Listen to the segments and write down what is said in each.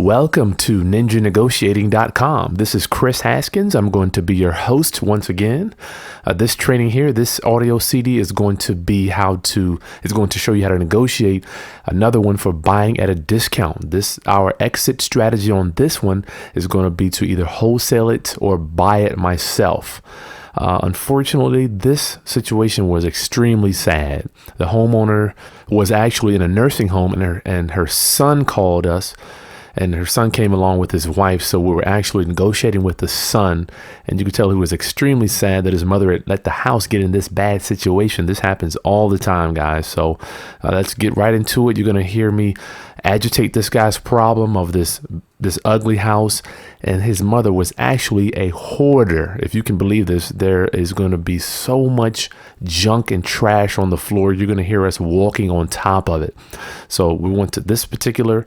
Welcome to NinjaNegotiating.com. This is Chris Haskins. I'm going to be your host once again. This training here, this audio CD is going to show you how to negotiate another one for buying at a discount. Our exit strategy on this one is going to be to either wholesale it or buy it myself. Unfortunately, this situation was extremely sad. The homeowner was actually in a nursing home, and her son called us. And her son came along with his wife, so we were actually negotiating with the son. And you could tell he was extremely sad that his mother had let the house get in this bad situation. This happens all the time, guys. So let's get right into it. You're going to hear me agitate this guy's problem of this ugly house. And his mother was actually a hoarder. If you can believe this, there is going to be so much junk and trash on the floor. You're going to hear us walking on top of it. So we want to, this particular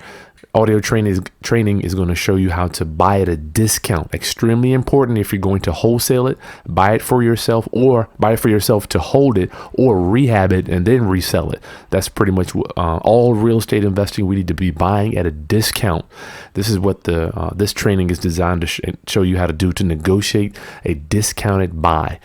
audio training is going to show you how to buy at a discount. Extremely important if you're going to wholesale it, buy it for yourself, or buy it for yourself to hold it or rehab it and then resell it. That's pretty much all real estate investing. We need to be buying at a discount. This is what this training is designed to show you how to do, to negotiate a discounted buy.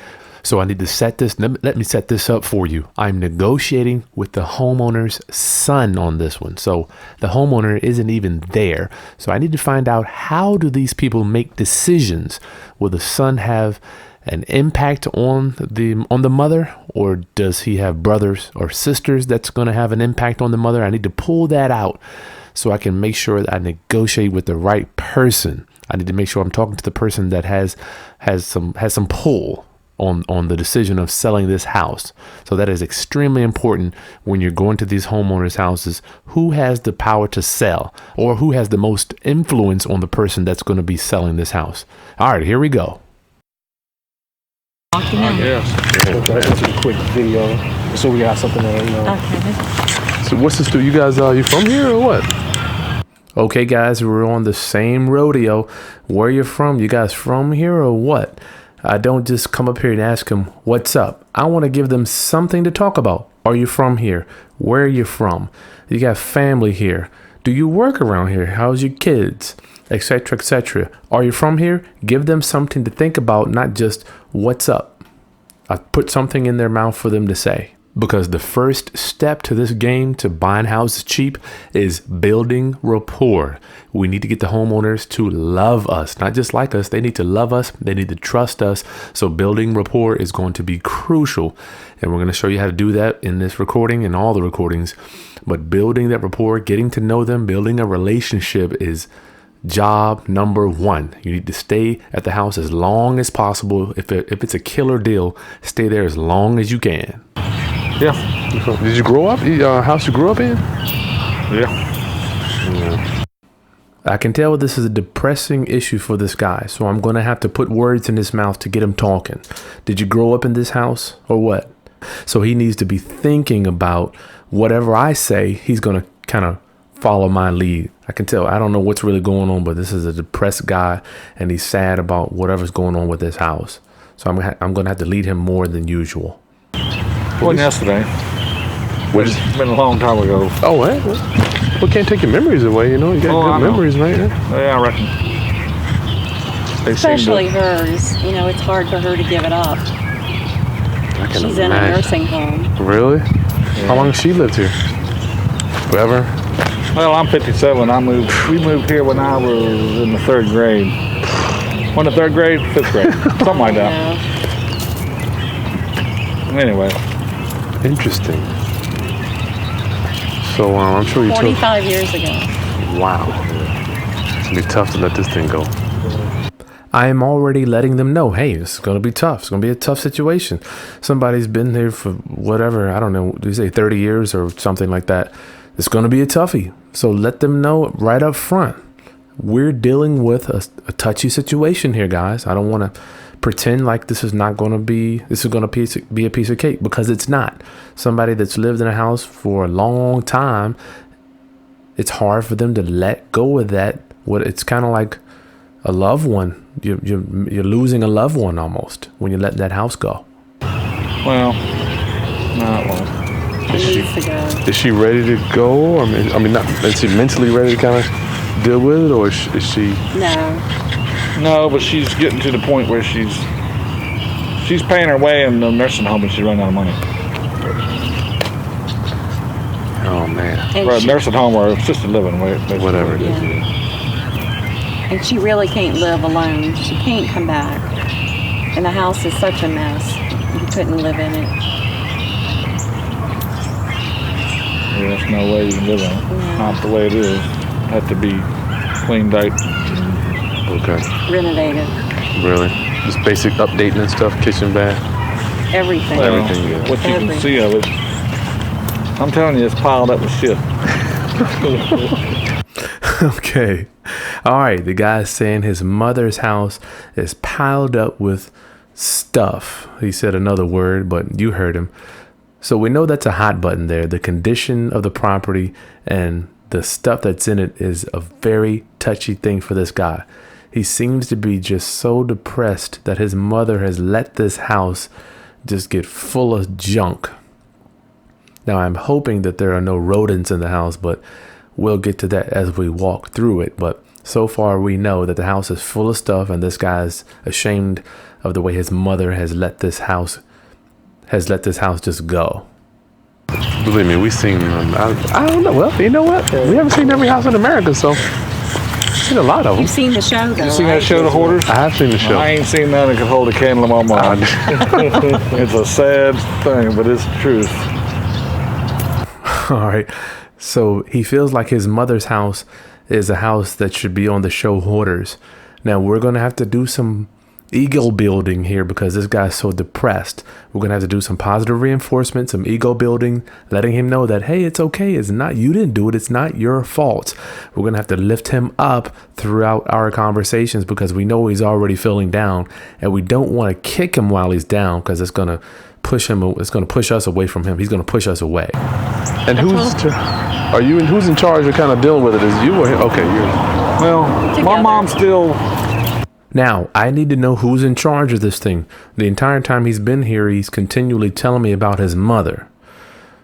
So I need to let me set this up for you. I'm negotiating with the homeowner's son on this one. So the homeowner isn't even there. So I need to find out, how do these people make decisions? Will the son have an impact on the mother, or does he have brothers or sisters that's going to have an impact on the mother? I need to pull that out so I can make sure that I negotiate with the right person. I need to make sure I'm talking to the person that has some pull on the decision of selling this house. So that is extremely important when you're going to these homeowners' houses. Who has the power to sell, or who has the most influence on the person that's going to be selling this house? All right, here we go. We'll try to answer a quick video so we got something there, Okay. So what's this? You guys, you from here or what? Okay, guys, we're on the same rodeo. Where you from? You guys from here or what? I don't just come up here and ask them, what's up? I want to give them something to talk about. Are you from here? Where are you from? You got family here. Do you work around here? How's your kids? Etc., etc. Are you from here? Give them something to think about, not just what's up. I put something in their mouth for them to say. Because the first step to this game, to buying houses cheap, is building rapport. We need to get the homeowners to love us, not just like us. They need to love us. They need to trust us. So building rapport is going to be crucial. And we're going to show you how to do that in this recording and all the recordings. But building that rapport, getting to know them, building a relationship is job number one. You need to stay at the house as long as possible. If it's a killer deal, stay there as long as you can. Yeah. Did you grow up? House you grew up in? Yeah. I can tell this is a depressing issue for this guy, so I'm going to have to put words in his mouth to get him talking. Did you grow up in this house or what? So he needs to be thinking about whatever I say. He's going to kind of follow my lead. I can tell. I don't know what's really going on, but this is a depressed guy, and he's sad about whatever's going on with this house. So I'm going to have to lead him more than usual. Wasn't yesterday. It's been a long time ago. Oh, what? Well, can't take your memories away, you know? You got good memories, right? Yeah, I reckon. Especially hers. You know, it's hard for her to give it up. She's in a nursing home. Really? Yeah. How long has she lived here? Forever? Well, I'm 57. We moved here when I was in the third grade. When the third grade? Fifth grade. Something like that. Anyway. Interesting. So I'm sure you 45 years ago. Wow. It's going to be tough to let this thing go. I am already letting them know, hey, it's going to be tough. It's going to be a tough situation. Somebody's been there for whatever, I don't know, do you say 30 years or something like that? It's going to be a toughie. So let them know right up front. We're dealing with a touchy situation here, guys. I don't want to pretend like this is going to be a piece of cake, because it's not. Somebody that's lived in a house for a long time, it's hard for them to let go of that. It's kind of like a loved one. You're losing a loved one almost when you let that house go. Well, no, it won't. She needs to go. Is she ready to go? I mean, not, is she mentally ready to kind of deal with it, or is she? No, but she's getting to the point where she's paying her way in the nursing home and she's running out of money. Oh man. Or a nursing home or assisted living, Whatever it is. And she really can't live alone. She can't come back. And the house is such a mess. You couldn't live in it. Yeah, there's no way you can live in it. Not the way it is. Have to be cleaned out. Okay. Renovated. Really? Just basic updating and stuff, kitchen, bath. Everything. Well, Everything, yeah. what you can see of it. I'm telling you, it's piled up with shit. Okay. All right. The guy's saying his mother's house is piled up with stuff. He said another word, but you heard him. So we know that's a hot button there. The condition of the property and the stuff that's in it is a very touchy thing for this guy. He seems to be just so depressed that his mother has let this house just get full of junk. Now, I'm hoping that there are no rodents in the house, but we'll get to that as we walk through it. But so far, we know that the house is full of stuff, and this guy's ashamed of the way his mother has let this house just go. Believe me, we've seen. I don't know. Well, you know what? We haven't seen every house in America, so we've seen a lot of them. You've seen the show, though. You seen right? that show, The Hoarders? I have seen the show. I ain't seen none that could hold a candle in my mouth. It's a sad thing, but it's the truth. All right. So he feels like his mother's house is a house that should be on the show Hoarders. Now, we're going to have to do some ego building here because this guy's so depressed. We're going to have to do some positive reinforcement, some ego building, letting him know that, hey, it's okay. It's not, you didn't do it. It's not your fault. We're going to have to lift him up throughout our conversations because we know he's already feeling down and we don't want to kick him while he's down because it's going to push him. It's going to push us away from him. He's going to push us away. And who's in charge of kind of dealing with it? Is you or him? Okay, you're. Well, my mom's still. Now, I need to know who's in charge of this thing. The entire time he's been here, he's continually telling me about his mother.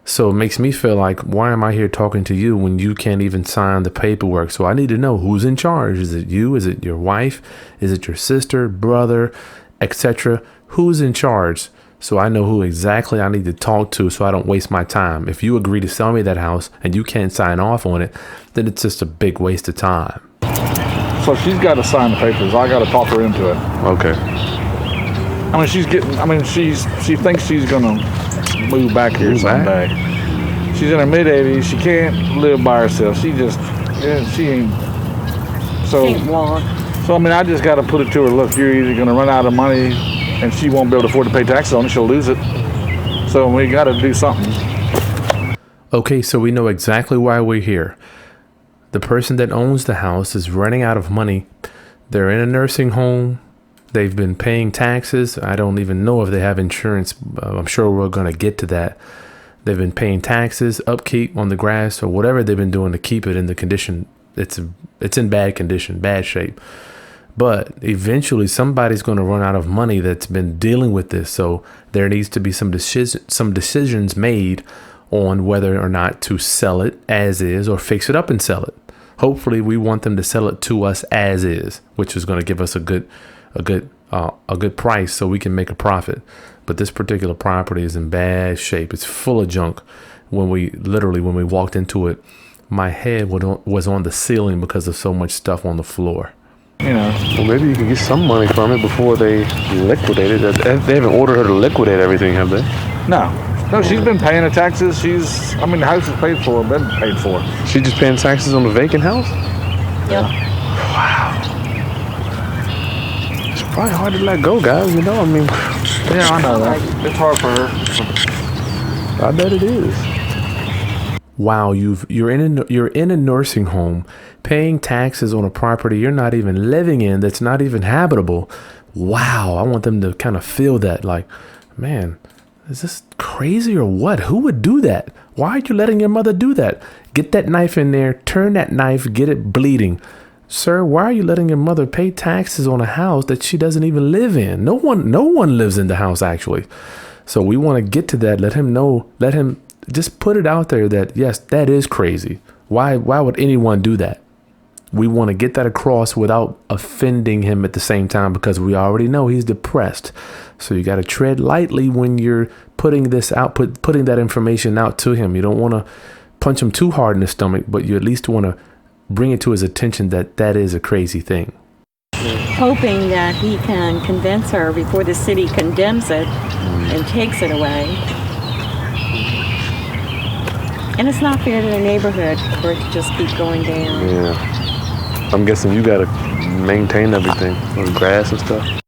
So it makes me feel like, why am I here talking to you when you can't even sign the paperwork? So I need to know who's in charge. Is it you? Is it your wife? Is it your sister, brother, etc.? Who's in charge? So I know who exactly I need to talk to so I don't waste my time. If you agree to sell me that house and you can't sign off on it, then it's just a big waste of time. So she's got to sign the papers. I got to talk her into it. Okay. I mean, she thinks she's gonna move back here someday. She's in her mid-80s. She can't live by herself. She ain't. So Can't walk. So I mean, I just got to put it to her. Look, you're either gonna run out of money, and she won't be able to afford to pay taxes on it. She'll lose it. So we got to do something. Okay, so we know exactly why we're here. The person that owns the house is running out of money. They're in a nursing home. They've been paying taxes. I don't even know if they have insurance. I'm sure we're going to get to that. They've been paying taxes, upkeep on the grass, or whatever they've been doing to keep it in the condition. It's in bad condition, bad shape. But eventually somebody's going to run out of money that's been dealing with this. So there needs to be some decisions made on whether or not to sell it as is or fix it up and sell it. Hopefully we want them to sell it to us as is, which is going to give us a good price so we can make a profit. But this particular property is in bad shape. It's full of junk. When we walked into it, my head was on the ceiling because of so much stuff on the floor. You know. Well, maybe you can get some money from it before they liquidate it. They haven't ordered her to liquidate everything, have they? No, she's been paying her taxes. The house is paid for, been paid for. She's just paying taxes on the vacant house? Yep. Wow. It's probably hard to let go, guys, you know? I mean, yeah, I know that. It's hard for her. I bet it is. Wow, you're in a nursing home paying taxes on a property you're not even living in, that's not even habitable. Wow, I want them to kind of feel that, like, man, is this crazy or what? Who would do that? Why are you letting your mother do that? Get that knife in there, turn that knife, get it bleeding. Sir, why are you letting your mother pay taxes on a house that she doesn't even live in? No one lives in the house, actually. So we want to get to that. Let him just put it out there that, yes, that is crazy. Why would anyone do that? we want to get that across without offending him at the same time, because we already know he's depressed. So you got to tread lightly when you're putting this out, putting that information out to him. You don't want to punch him too hard in the stomach, but you at least want to bring it to his attention that that is a crazy thing. Hoping that he can convince her before the city condemns it and takes it away. And it's not fair to the neighborhood for it to just keep going down. Yeah. I'm guessing you gotta maintain everything, the grass and stuff.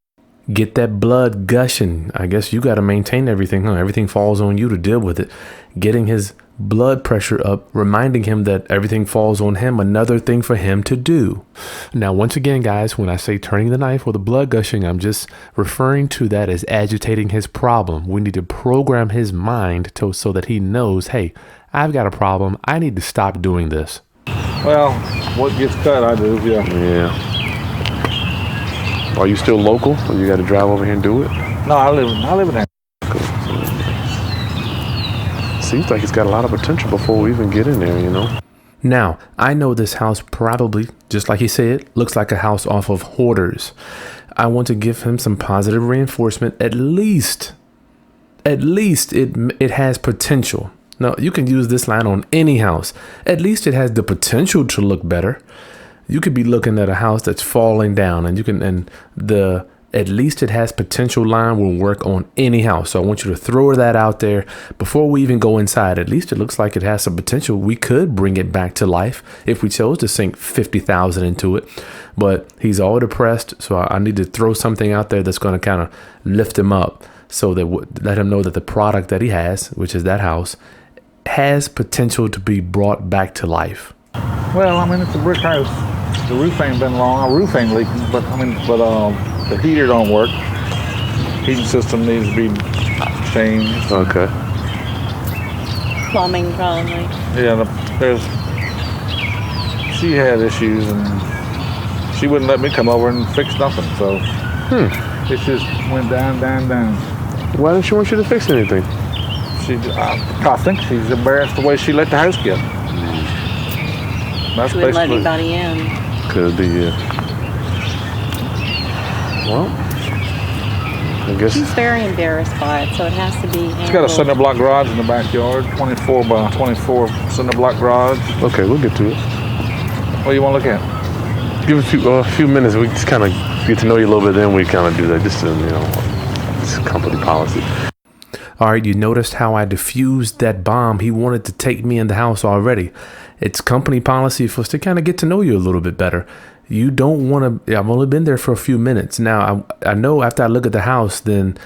Get that blood gushing. I guess you got to maintain everything, huh? Everything falls on you to deal with it. Getting his blood pressure up, reminding him that everything falls on him, another thing for him to do. Now, once again, guys, when I say turning the knife or the blood gushing, I'm just referring to that as agitating his problem. We need to program his mind so that he knows, hey, I've got a problem. I need to stop doing this. Well, what gets cut, I do, yeah. Yeah. Are you still local, or you got to drive over here and do it? No, I live in there. Cool. Seems like it's got a lot of potential before we even get in there, you know? Now, I know this house probably, just like he said, looks like a house off of Hoarders. I want to give him some positive reinforcement. At least it has potential. Now, you can use this line on any house. At least it has the potential to look better. You could be looking at a house that's falling down, and at least it has potential line will work on any house. So I want you to throw that out there before we even go inside. At least it looks like it has some potential. We could bring it back to life if we chose to sink $50,000 into it, but he's all depressed. So I need to throw something out there that's going to kind of lift him up, so that let him know that the product that he has, which is that house, has potential to be brought back to life. Well, I mean, it's a brick house. The roof ain't been long. Our roof ain't leaking, but the heater don't work. Heating system needs to be changed. Okay. Plumbing, probably. Yeah, she had issues, and she wouldn't let me come over and fix nothing. So it just went down. Why didn't she want you to fix anything? I think she's embarrassed the way she let the house get. That's She wouldn't let basically. anybody in. Could be, yeah. Well, I guess. She's very embarrassed by it, so it has to be handled. It's got a cinder block garage in the backyard, 24 by 24 cinder block garage. Okay, we'll get to it. What do you want to look at? Give us a few minutes. We just kind of get to know you a little bit, then we kind of do that. Just it's company policy. All right, you noticed how I diffused that bomb. He wanted to take me in the house already. It's company policy for us to kind of get to know you a little bit better. You don't want to, I've only been there for a few minutes. Now, I know after I look at the house, then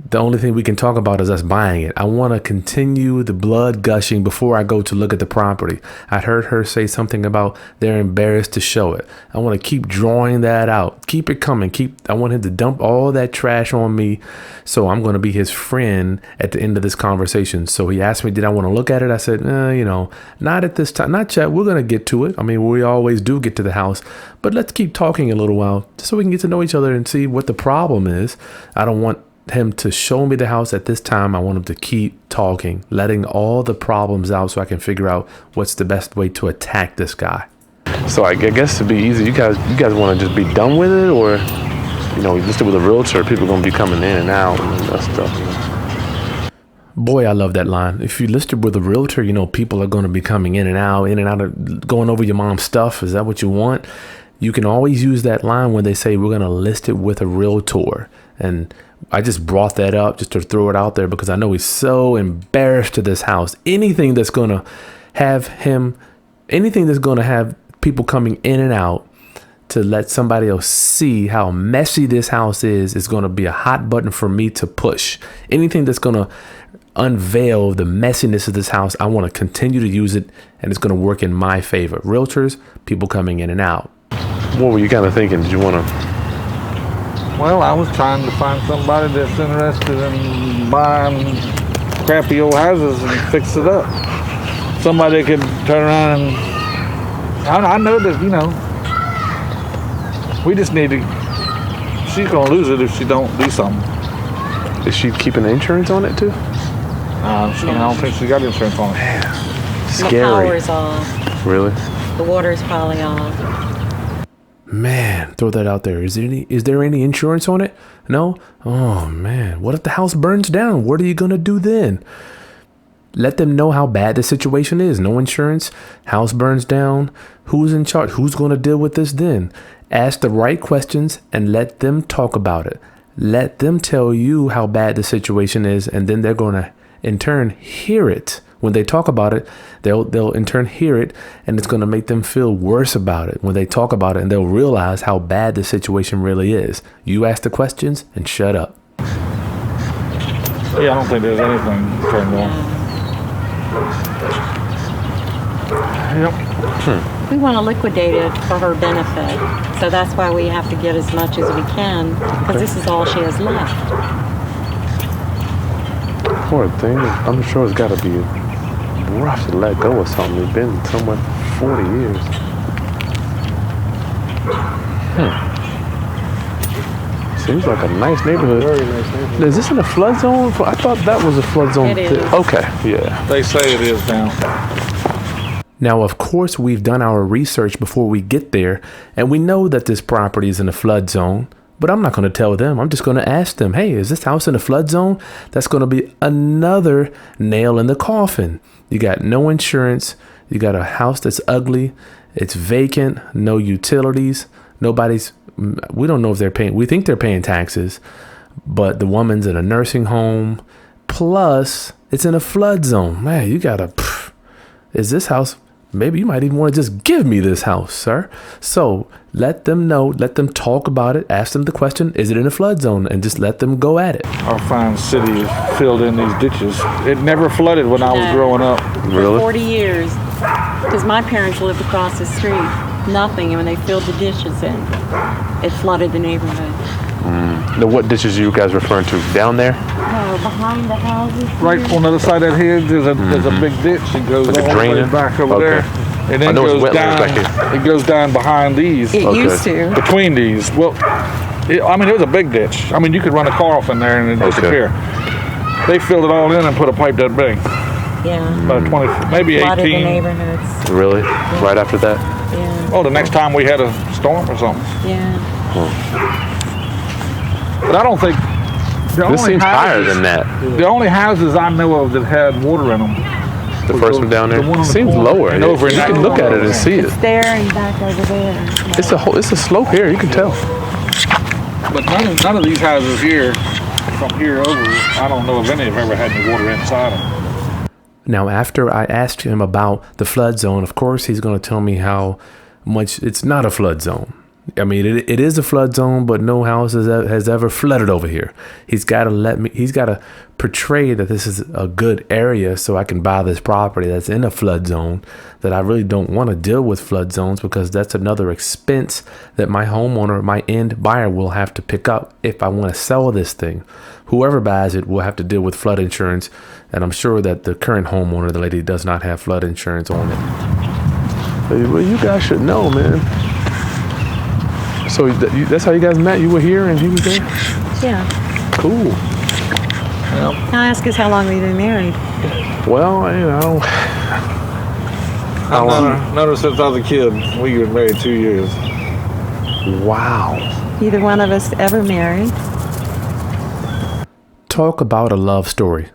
the only thing we can talk about is us buying it. I want to continue the blood gushing before I go to look at the property. I heard her say something about they're embarrassed to show it. I want to keep drawing that out. Keep it coming. I want him to dump all that trash on me. So I'm going to be his friend at the end of this conversation. So he asked me, did I want to look at it? I said, not at this time. Not yet. We're going to get to it. I mean, we always do get to the house, but let's keep talking a little while just so we can get to know each other and see what the problem is. I don't want him to show me the house at this time. I want him to keep talking, letting all the problems out so I can figure out what's the best way to attack this guy. So I guess to be easy, you guys want to just be done with it, or listed with a realtor, people are going to be coming in and out and that stuff. Boy, I love that line. If you listed with a realtor, people are going to be coming in and out of going over your mom's stuff. Is that what you want? You can always use that line when they say we're going to list it with a realtor. And I just brought that up just to throw it out there because I know he's so embarrassed to this house. Anything that's going to have people coming in and out to let somebody else see how messy this house is going to be a hot button for me to push. Anything that's going to unveil the messiness of this house, I want to continue to use it, and it's going to work in my favor. Realtors, people coming in and out. What were you kind of thinking? Did you want to? Well, I was trying to find somebody that's interested in buying crappy old houses and fix it up. Somebody could turn around and I know that, we just need to, she's going to lose it if she don't do something. Is she keeping insurance on it too? I don't think she got insurance on it. Scary. The power's off. Really? The water's probably off. Man, throw that out there. Is there any insurance on it? No? Oh man, what if the house burns down? What are you gonna do then? Let them know how bad the situation is. No insurance, house burns down. Who's in charge? Who's gonna deal with this then? Ask the right questions and let them talk about it. Let them tell you how bad the situation is, and then they're gonna in turn hear it. When they talk about it, they'll in turn hear it, and it's going to make them feel worse about it when they talk about it, and they'll realize how bad the situation really is. You ask the questions and shut up. Yeah, I don't think there's anything turned on. Yep. We want to liquidate it for her benefit. So that's why we have to get as much as we can, because this is all she has left. Poor thing. I'm sure it's got to be rough to let go of something. It's been somewhere 40 years. Seems like a nice neighborhood. Very nice neighborhood. Is this in a flood zone? I thought that was a flood zone. It is. Okay, yeah. They say it is now. Now, of course, we've done our research before we get there, and we know that this property is in a flood zone. But I'm not going to tell them. I'm just going to ask them, hey, is this house in a flood zone? That's going to be another nail in the coffin. You got no insurance. You got a house that's ugly. It's vacant. No utilities. We don't know if they're paying. We think they're paying taxes. But the woman's in a nursing home. Plus, it's in a flood zone. Man, you got to... Is this house... Maybe you might even want to just give me this house, sir. So let them know, let them talk about it, ask them the question, is it in a flood zone? And just let them go at it. Our fine city is filled in these ditches. It never flooded when I was growing up. Really? 40 years. Because my parents lived across the street. Nothing, and when they filled the ditches in, it flooded the neighborhood. Now, what ditches are you guys referring to? Down there? No, behind the houses. Right on the other side of that hedge, there's a big ditch. It goes Like a all the way drain? back over Okay. there. And then I know it's goes wetlands down. back here. It goes down behind these. It Okay. used to. Between these. Well, it was a big ditch. I mean, you could run a car off in there and it'd disappear. They filled it all in and put a pipe that big. Yeah. About 20, maybe Flooded the 18. neighborhoods. Really? Right after that? Yeah. Oh, the next time we had a storm or something. Yeah. But I don't think the This only seems higher houses, than that. The only houses I know of that had water in them. The first one down there The one on the seems corner lower. and over in you that can look at it and see it. It's there and back over there. It's a slope here. You can tell. But none of these houses here, from here over, I don't know if any have ever had any water inside them. Now, after I asked him about the flood zone, of course, he's going to tell me how much it's not a flood zone. I mean, it is a flood zone, but no house has ever flooded over here. He's got to portray that this is a good area so I can buy this property that's in a flood zone, that I really don't want to deal with flood zones because that's another expense that my homeowner, my end buyer will have to pick up if I want to sell this thing. Whoever buys it will have to deal with flood insurance. And I'm sure that the current homeowner, the lady, does not have flood insurance on it. Well, you guys should know, man. So that's how you guys met? You were here and he was there? Yeah. Cool. Now ask us how long we've been married. Well, How long? Never since I was a kid. We were married 2 years. Wow. Either one of us ever married. Talk about a love story.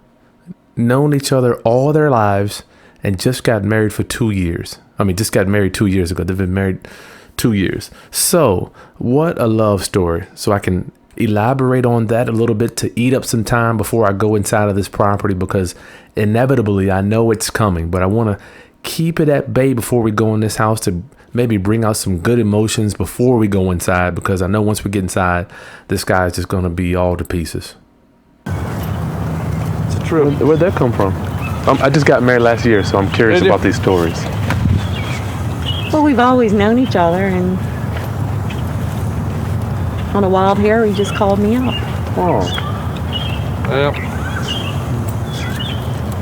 Known each other all their lives and just got married for 2 years. Just got married 2 years ago. They've been married 2 years. So what a love story. So I can elaborate on that a little bit to eat up some time before I go inside of this property, because inevitably I know it's coming, but I want to keep it at bay before we go in this house to maybe bring out some good emotions before we go inside, because I know once we get inside, this guy is just going to be all to pieces. It's a trip. Where'd that come from? I just got married last year, so I'm curious Did you? about these stories. Well, we've always known each other, and on a wild hair, he just called me up. Oh, Yep.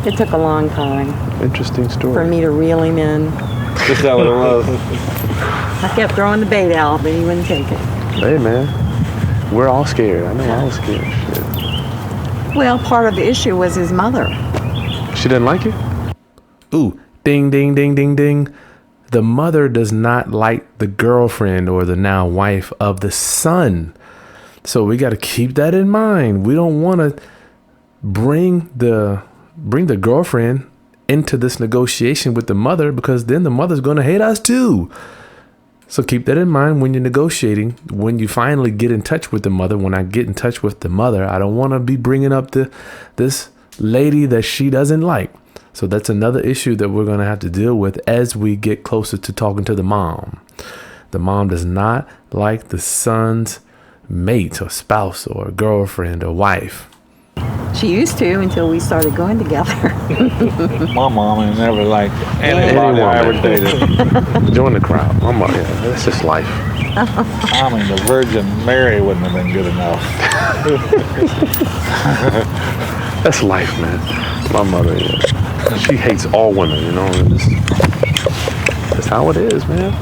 It took a long time interesting for story. me to reel him in. Just how it was. I kept throwing the bait out, but he wouldn't take it. Hey, man. We're all scared. I know I was scared. Shit. Well, part of the issue was his mother. She didn't like it? Ooh, ding, ding, ding, ding, ding. the mother does not like the girlfriend or the now wife of the son. So we got to keep that in mind. We don't want to bring the girlfriend into this negotiation with the mother, because then the mother's going to hate us too. So keep that in mind when you're negotiating. When you finally get in touch with the mother, when I get in touch with the mother, I don't want to be bringing up this lady that she doesn't like. So that's another issue that we're going to have to deal with as we get closer to talking to the mom. The mom does not like the son's mate or spouse or girlfriend or wife. She used to until we started going together. My mom ain't never liked anybody I ever dated. Join the crowd. My mom, yeah, that's just life. I mean, the Virgin Mary wouldn't have been good enough. That's life, man. My mother, yeah, she hates all women, you know. That's how it is, man.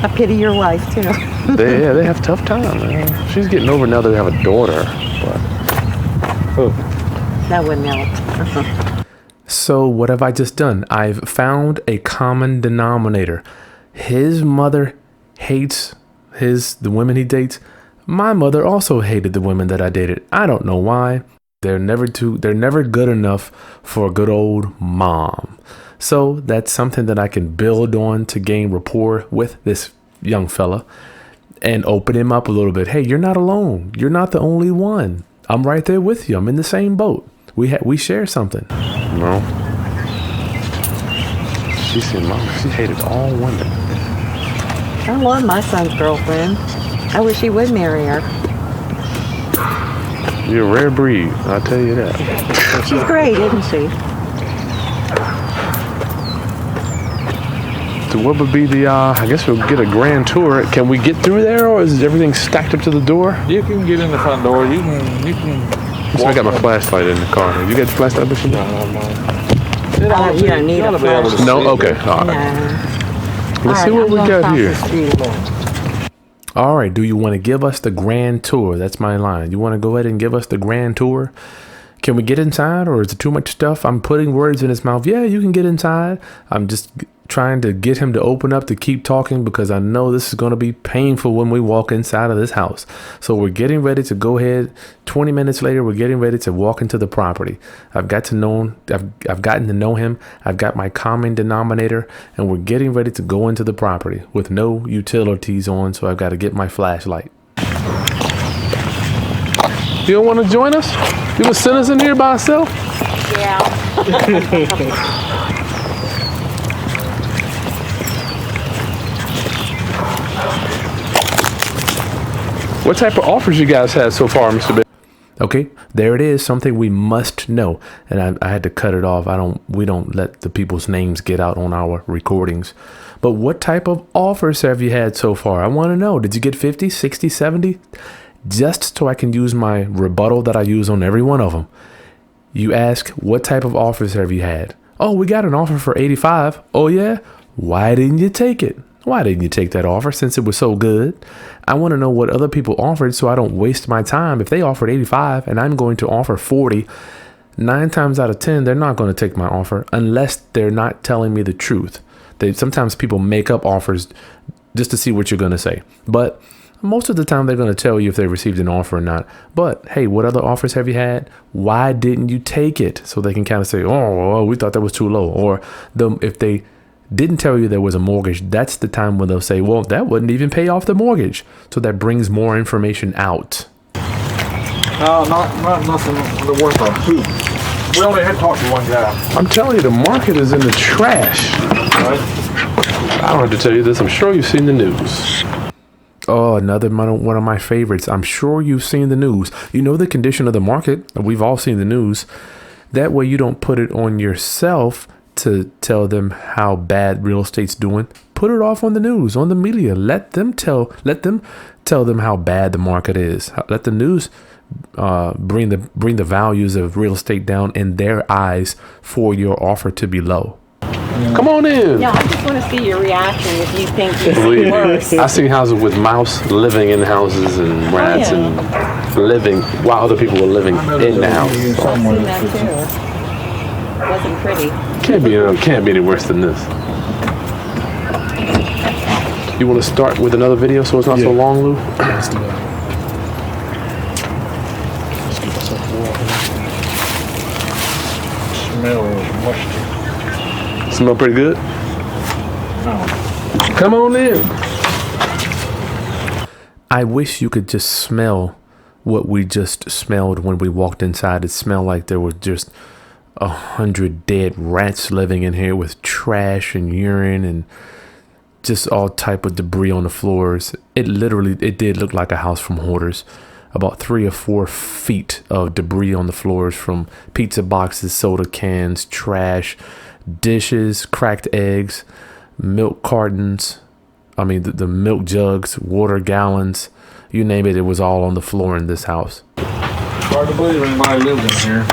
I pity your wife, too. They have a tough time, man. She's getting over now that they have a daughter, but That wouldn't help. So what have I just done? I've found a common denominator. His mother hates the women he dates. My mother also hated the women that I dated. I don't know why. They're never good enough for a good old mom. So that's something that I can build on to gain rapport with this young fella and open him up a little bit. Hey, you're not alone. You're not the only one. I'm right there with you. I'm in the same boat. We share something. no. She said, Mom, she hated all women. I love my son's girlfriend. I wish he would marry her. You're a rare breed, I'll tell you that. She's great, isn't she? So what would be the, I guess we'll get a grand tour. Can we get through there, or is everything stacked up to the door? You can get in the front door. You can. So I got my flashlight in the car. You got the flashlight, Bishop? You don't need a flashlight. No? Okay. All right. No. Let's see what we got here. All right. Do you want to give us the grand tour? That's my line. You want to go ahead and give us the grand tour? Can we get inside, or is it too much stuff? I'm putting words in his mouth. Yeah, you can get inside. I'm just trying to get him to open up to keep talking, because I know this is going to be painful when we walk inside of this house. So we're getting ready to go ahead. 20 minutes later, we're getting ready to walk into the property. I've gotten to know him. I've got my common denominator, and we're getting ready to go into the property with no utilities on. So I've got to get my flashlight. You don't want to join us? You want to send us in here by ourselves? Yeah. What type of offers you guys had so far, Mr. Big? Okay, there it is. Something we must know. And I had to cut it off. We don't let the people's names get out on our recordings. But what type of offers have you had so far? I want to know. Did you get 50, 60, 70? Just so I can use my rebuttal that I use on every one of them. You ask, what type of offers have you had? Oh, we got an offer for 85. Oh, yeah? Why didn't you take it? Why didn't you take that offer since it was so good? I want to know what other people offered so I don't waste my time. If they offered 85 and I'm going to offer 40, 9 times out of 10, they're not going to take my offer unless they're not telling me the truth. Sometimes people make up offers just to see what you're going to say. But most of the time, they're going to tell you if they received an offer or not. But hey, what other offers have you had? Why didn't you take it? So they can kind of say, oh, we thought that was too low. Or if they didn't tell you there was a mortgage, that's the time when they'll say, well, that wouldn't even pay off the mortgage. So that brings more information out. No, not nothing worth a hoot. We only had talked to one guy. I'm telling you, the market is in the trash. Right? I don't have to tell you this. I'm sure you've seen the news. Oh, another one of my favorites. I'm sure you've seen the news. You know the condition of the market. We've all seen the news. That way you don't put it on yourself to tell them how bad real estate's doing. Put it off on the news, on the media. Let them tell them how bad the market is. Let the news bring the values of real estate down in their eyes for your offer to be low. Come on in. Yeah, I just want to see your reaction if you think you Believe see me, worse. I've seen houses with mouse living in houses and rats and living while other people were living in the house. I've seen that too. Wasn't pretty. Can't be any worse than this. You want to start with another video so it's not so Yeah. long, Lou? Let's do that. Let's get myself water. Smell musty. Smell pretty good? No. Come on in. I wish you could just smell what we just smelled when we walked inside. It smelled like there were just 100 dead rats living in here with trash and urine and just all type of debris on the floors. It did look like a house from hoarders. About 3 or 4 feet of debris on the floors from pizza boxes, soda cans, trash, dishes, cracked eggs, milk cartons. I mean, the milk jugs, water gallons, you name it, it was all on the floor in this house. Hard to believe anybody lived in here.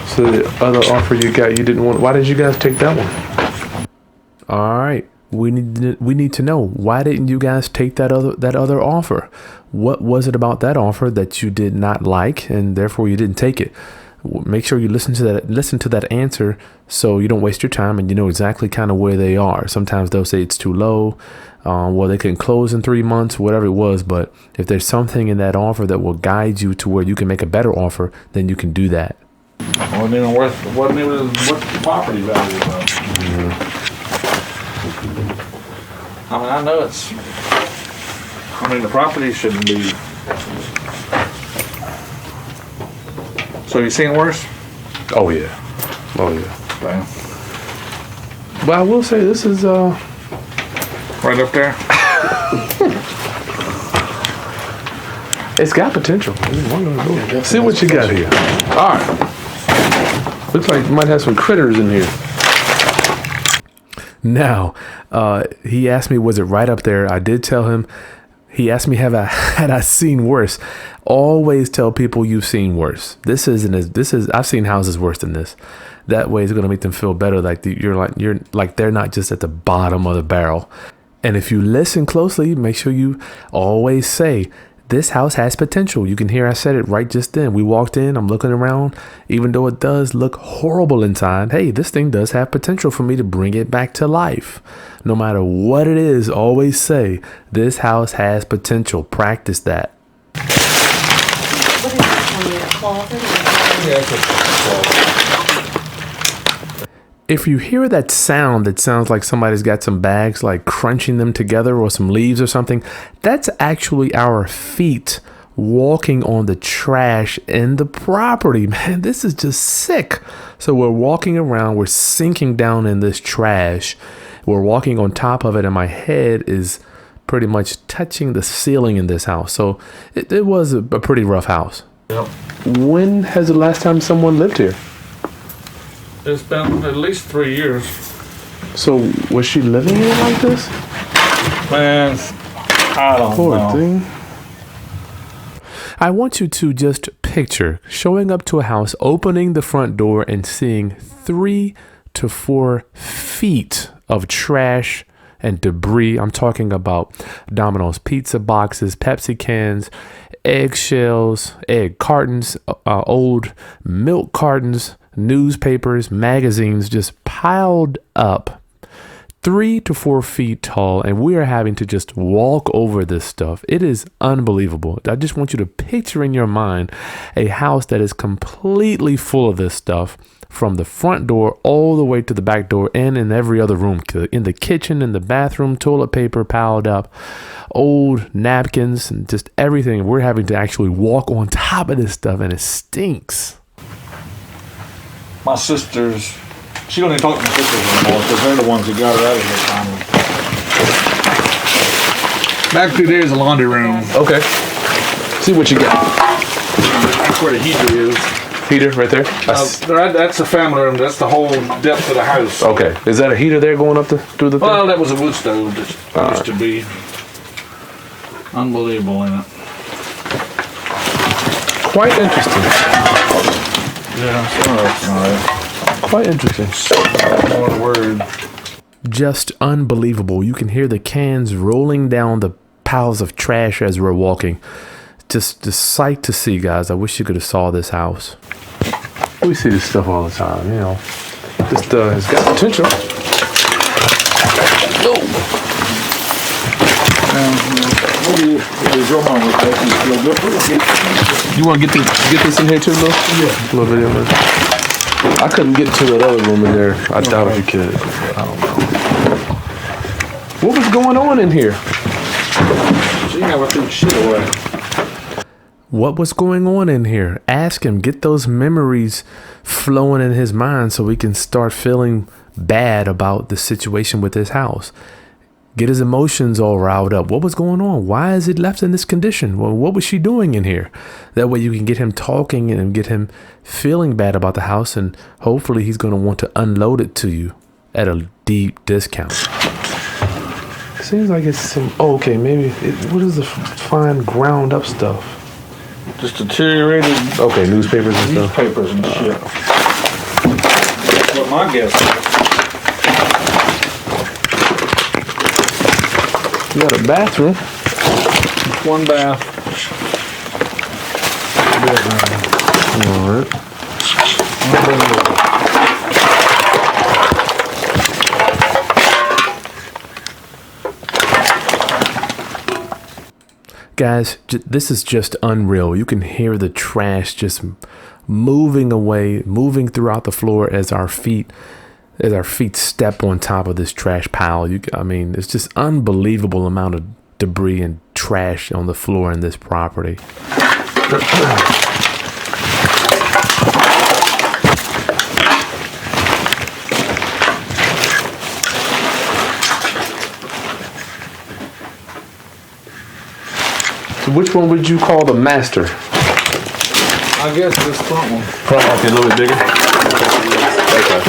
So the other offer you got, you didn't want. Why did you guys take that one? All right, we need to know, why didn't you guys take that other offer? What was it about that offer that you did not like, and therefore you didn't take it? Make sure you listen to that answer so you don't waste your time and you know exactly kind of where they are. Sometimes they'll say it's too low, well, they can close in 3 months, whatever it was. But if there's something in that offer that will guide you to where you can make a better offer, then you can do that. Wasn't even what the property value was. I mean, I know the property shouldn't be. So you seen worse? Oh yeah. Oh yeah. Okay. But I will say this is Right up there. it's got potential. See what you got here. All right. Looks like you might have some critters in here. Now, he asked me, was it right up there? I did tell him. He asked me, had I seen worse? Always tell people you've seen worse. I've seen houses worse than this. That way it's going to make them feel better. You're like they're not just at the bottom of the barrel. And if you listen closely, make sure you always say, this house has potential. You can hear I said it right just then. We walked in, I'm looking around. Even though it does look horrible inside, hey, this thing does have potential for me to bring it back to life. No matter what it is, always say, this house has potential. Practice that. What is this one, your closet? Yeah, it's If you hear that sound that sounds like somebody's got some bags like crunching them together or some leaves or something, that's actually our feet walking on the trash in the property. Man, this is just sick. So we're walking around, we're sinking down in this trash. We're walking on top of it, and my head is pretty much touching the ceiling in this house. So it was a pretty rough house. Yep. When has the last time someone lived here? It's been at least 3 years. So was she living here like this? Man, I don't Poor know. thing. I want you to just picture showing up to a house, opening the front door, and seeing 3 to 4 feet of trash and debris. I'm talking about Domino's pizza boxes, Pepsi cans, eggshells, egg cartons, old milk cartons, newspapers, magazines, just piled up 3 to 4 feet tall, and we are having to just walk over this stuff. It is unbelievable. I just want you to picture in your mind a house that is completely full of this stuff, from the front door all the way to the back door, and in every other room, in the kitchen, in the bathroom, toilet paper piled up, old napkins, and just everything. We're having to actually walk on top of this stuff, and it stinks. My sisters, she don't even talk to my sisters anymore because they're the ones who got her out of here finally. Back through there is a laundry room. Okay. See what you got. That's where the heater is. Heater right there? That's the family room. That's the whole depth of the house. Okay. Is that a heater there going up through the thing? Well, that was a wood stove that used to be unbelievable in it. Quite interesting. Yeah, some of it's not. Quite interesting. One word. Just unbelievable. You can hear the cans rolling down the piles of trash as we're walking. Just a sight to see, guys. I wish you could have saw this house. We see this stuff all the time, you know. Just it's got potential. Is your mom with that? You want to get this in here too, Lil? Yeah. A little video, man. I couldn't get to that other room in there. I doubt if you could. I don't know. What was going on in here? She never threw shit away. What was going on in here? Ask him. Get those memories flowing in his mind so he can start feeling bad about the situation with his house. Get his emotions all riled up. What was going on? Why is it left in this condition? Well, what was she doing in here? That way you can get him talking and get him feeling bad about the house, and hopefully he's going to want to unload it to you at a deep discount. Seems like it's some, okay, maybe, what is the fine ground up stuff? Just deteriorated Okay, newspapers and stuff. newspapers and shit. That's what my guess is. You got a bathroom. One bath. All right. Guys, this is just unreal. You can hear the trash just moving away, moving throughout the floor as our feet step on top of this trash pile. I mean, it's just unbelievable amount of debris and trash on the floor in this property. So which one would you call the master? I guess this front one. Front, okay, a little bit bigger. Okay.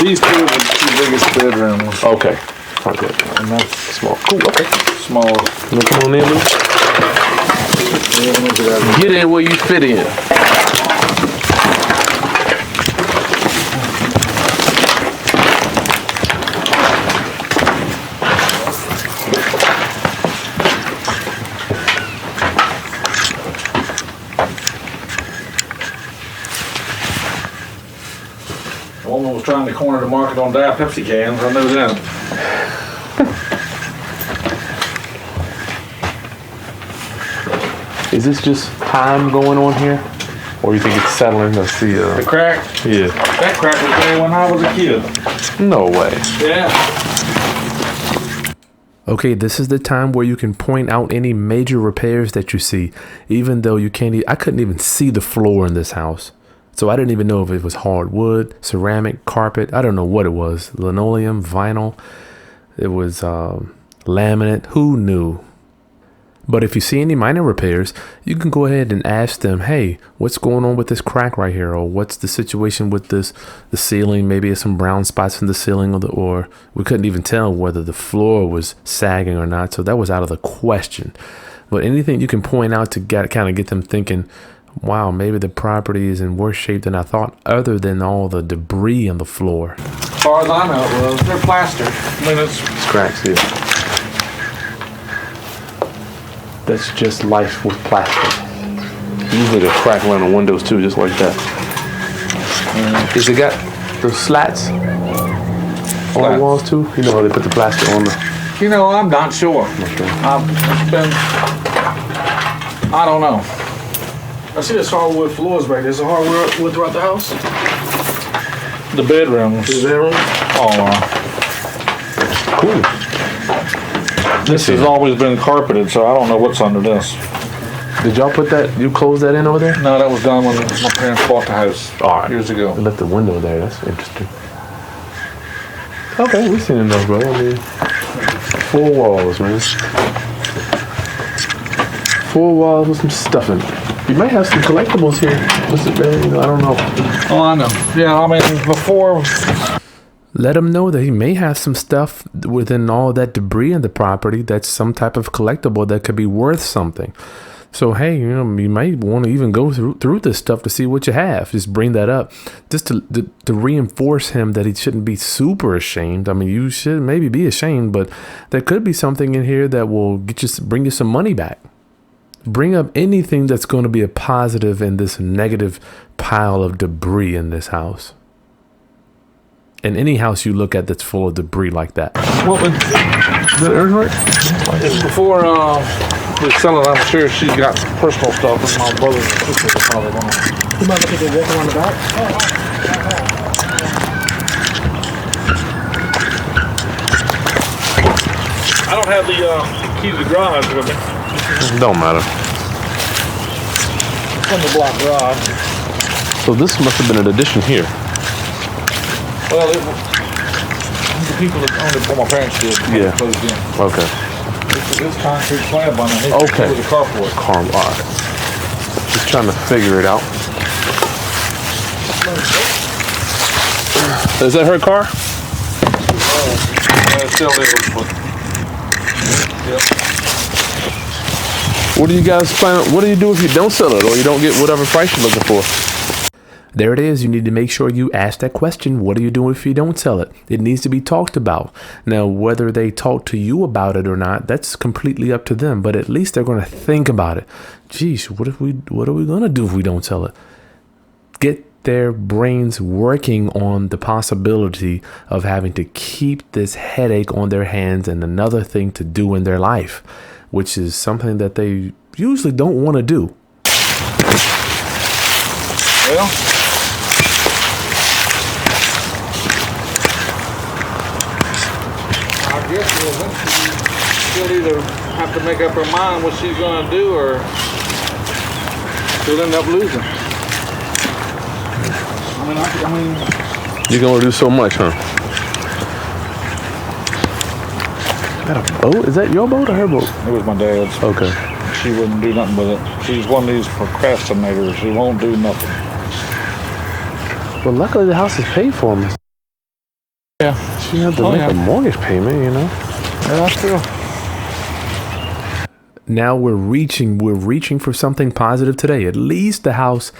These two are the two biggest bedrooms. Okay. Okay. And that's Small. Cool. Okay. small. You come on in, Luke? Get in where you fit in. The woman was trying to corner the market on Diet Pepsi cans. I know that. Is this just time going on here? Or you think it's settling? Let's see. The crack. Yeah. That crack was there when I was a kid. No way. Yeah. Okay, this is the time where you can point out any major repairs that you see, even though you can't. I couldn't even see the floor in this house, so I didn't even know if it was hardwood, ceramic, carpet. I don't know what it was. Linoleum, vinyl. It was laminate. Who knew? But if you see any minor repairs, you can go ahead and ask them, hey, what's going on with this crack right here? Or what's the situation with the ceiling? Maybe it's some brown spots in the ceiling, or we couldn't even tell whether the floor was sagging or not. So that was out of the question. But anything you can point out to kind of get them thinking, wow, maybe the property is in worse shape than I thought, other than all the debris on the floor. As far as I know, it was. They're plaster. I mean, it's Cracks here. That's just life with plastic. Usually the crack around the windows too, just like that. Is it got the slats on the walls too? You know how they put the plastic on the... You know, I'm not sure. Okay. I don't know. I see this hardwood floors back there. There's a hardwood throughout the house. The bedrooms. The bedroom? Oh, Cool. this has always been carpeted, so I don't know what's under this. Did y'all put that, you closed that in over there? No, that was done when my parents bought the house All right. years ago. They left the window there, that's interesting. Okay, we've seen enough, bro. I mean, 4 walls, man. 4 walls with some stuffing. You might have some collectibles here. What's it, man? You know, I don't know. Oh, I know. Yeah, I mean, before... Let him know that he may have some stuff within all that debris in the property that's some type of collectible that could be worth something. So, hey, you know, you might want to even go through this stuff to see what you have. Just bring that up just to reinforce him that he shouldn't be super ashamed. I mean, you should maybe be ashamed, but there could be something in here that will bring you some money back. Bring up anything that's going to be a positive in this negative pile of debris in this house. In any house you look at that's full of debris like that. What would... Is that Earnhardt? It's before we're selling. I'm sure she's got some personal stuff, and my brother and sister are probably going to. You might look at the record on the back. I don't have the key to the garage with me. Don't matter. It's on the block garage. So this must have been an addition here. Well, the people that owned it before my parents did. Yeah. Closed in. Okay. This concrete slab on it. Okay. With the carport. All right. Just trying to figure it out. Is that her car? It still is, but yep. What do you guys plan? What do you do if you don't sell it or you don't get whatever price you're looking for? There it is. You need to make sure you ask that question. What do you do if you don't sell it? It needs to be talked about. Now, whether they talk to you about it or not, that's completely up to them. But at least they're going to think about it. Geez, what are we going to do if we don't sell it? Get their brains working on the possibility of having to keep this headache on their hands and another thing to do in their life, which is something that they usually don't want to do. Well, I guess she'll either have to make up her mind what she's going to do, or she'll end up losing. I mean, You can only do so much, huh? Is that a boat? Is that your boat or her boat? it was my dad's. Okay. She wouldn't do nothing with it. She's one of these procrastinators. She won't do nothing. Well, luckily the house is paid for, Miss. Yeah. She had to make a mortgage payment, you know. Yeah, that's true. Now we're reaching for something positive today. At least the house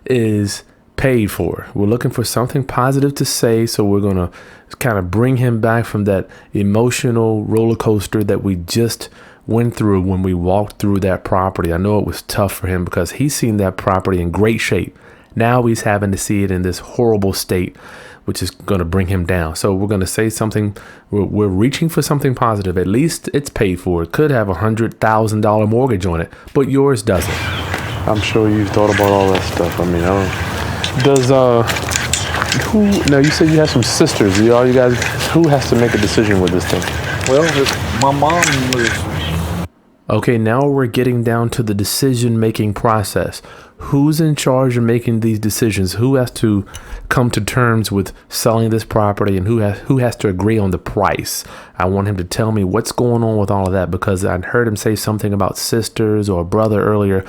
is paid for. We're looking for something positive to say, so we're going to kind of bring him back from that emotional roller coaster that we just went through when we walked through that property. I know it was tough for him because he's seen that property in great shape. Now he's having to see it in this horrible state, which is going to bring him down. So we're going to say something. We're reaching for something positive. At least it's paid for. It could have $100,000 mortgage on it, but yours doesn't. I'm sure you've thought about all that stuff. I mean, now you said you have some sisters. Who has to make a decision with this thing? Well, my mom was. Okay, now we're getting down to the decision-making process. Who's in charge of making these decisions? Who has to come to terms with selling this property, and who has to agree on the price? I want him to tell me what's going on with all of that, because I heard him say something about sisters or brother earlier,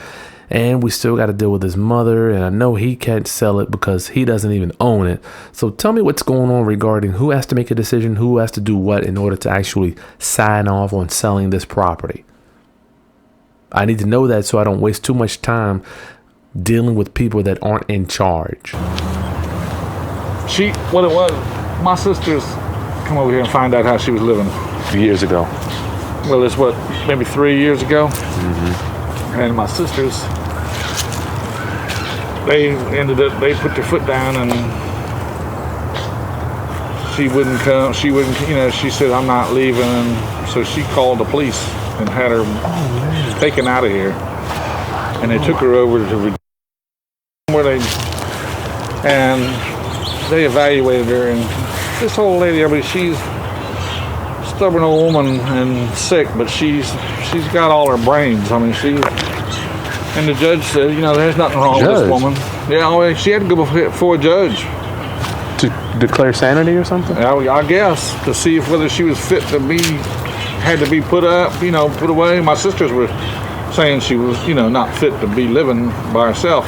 and we still got to deal with his mother, and I know he can't sell it because he doesn't even own it. So tell me what's going on regarding who has to make a decision, who has to do what in order to actually sign off on selling this property. I need to know that so I don't waste too much time dealing with people that aren't in charge. What it was, my sisters come over here and find out how she was living. Years ago. Well, it's maybe 3 years ago. Mm-hmm. And my sisters, they put their foot down, and she wouldn't come. She said, I'm not leaving. And so she called the police and had her taken out of here. And they took her over to they evaluated her, and this old lady, I mean, she's a stubborn old woman and sick, but she's got all her brains. I mean, and the judge said, there's nothing wrong with this woman. Yeah, she had to go before a judge. To declare sanity or something? I guess, to see whether she was fit to had to be put up, put away. My sisters were saying she was, not fit to be living by herself.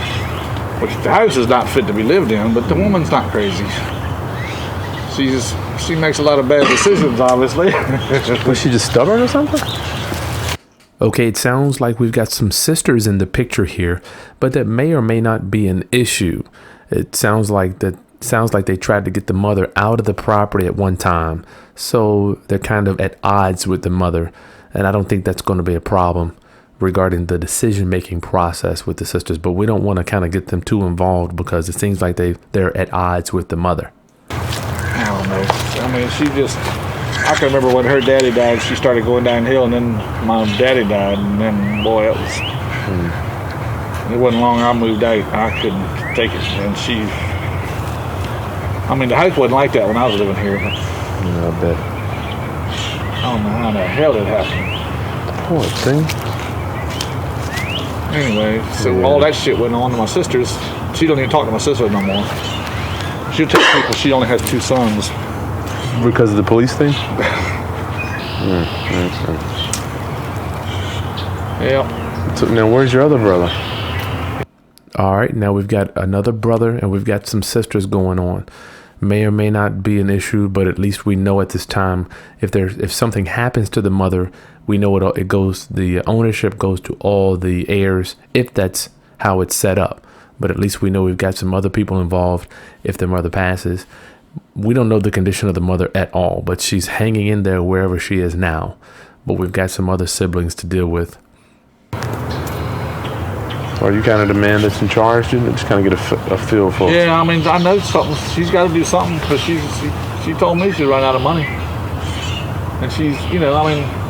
Which the house is not fit to be lived in, but the woman's not crazy. She makes a lot of bad decisions, obviously. Was she just stubborn or something? Okay, it sounds like we've got some sisters in the picture here, but that may or may not be an issue. It sounds like they tried to get the mother out of the property at one time, so they're kind of at odds with the mother, and I don't think that's going to be a problem regarding the decision-making process with the sisters, but we don't want to kind of get them too involved because it seems like they're at odds with the mother. I don't know. I mean, I can remember when her daddy died, she started going downhill, and then my daddy died, and then, boy, it wasn't long I moved out. I couldn't take it. And the house wasn't like that when I was living here. But Yeah, I bet. I don't know how the hell it happened. Poor thing. Anyway, so all that shit went on to my sisters. She don't even talk to my sisters no more. She'll tell people she only has 2 sons. Because of the police thing? Yeah. So now, where's your other brother? All right, now we've got another brother and we've got some sisters going on. May or may not be an issue, but at least we know at this time if something happens to the mother, we know it goes. The ownership goes to all the heirs if that's how it's set up. But at least we know we've got some other people involved if the mother passes. We don't know the condition of the mother at all, but she's hanging in there wherever she is now. But we've got some other siblings to deal with. Are you kind of the man that's in charge? You just kind of get a feel for. Yeah, I mean, I know something. She's got to do something because she told me she'd run out of money. And she's,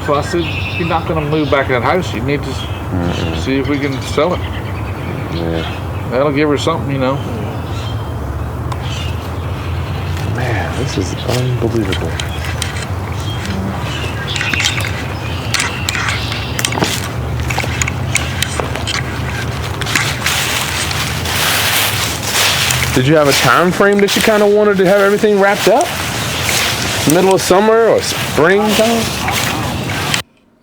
so I said, you're not going to move back in that house. You need to see if we can sell it. Yeah. That'll give her something, Man, this is unbelievable. Did you have a time frame that you kind of wanted to have everything wrapped up? Middle of summer or springtime?